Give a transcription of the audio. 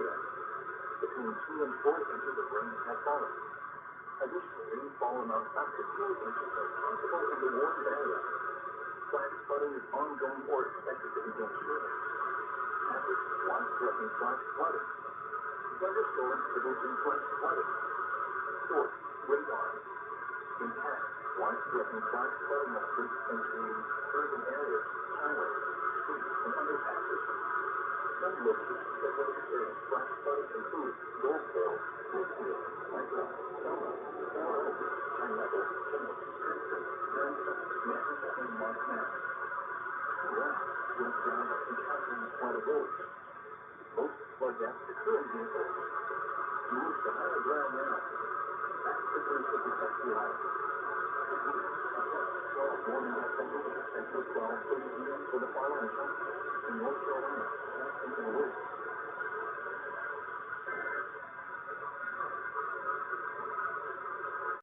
area. Between 2 and 4 inches of rain has fallen. Additionally, rainfall amounts up to 2 inches are possible in the warned area. Flash flooding is ongoing or expected to begin shortly. Hazard, life-threatening flash flooding. Thunderstorms producing flash flooding. Source, radar. Impact, life-threatening flash flooding alerts include urban areas, highways, streets, and underpasses. Some locations that will experience flash flooding include Goldville, Smithfield, Michael, Selma, Fair Oaks, Pineapple, Plymouth, Princeton, Branson, Manchester, and Montana. Around, will drive encountering flooded roads. Most flood deaths occur in vehicles. Move to higher ground now. That's the first to protect your life. Techniques. 12 morning at temperatures and 12:30 p.m. for the following counties in North Carolina, Jackson, and Wood.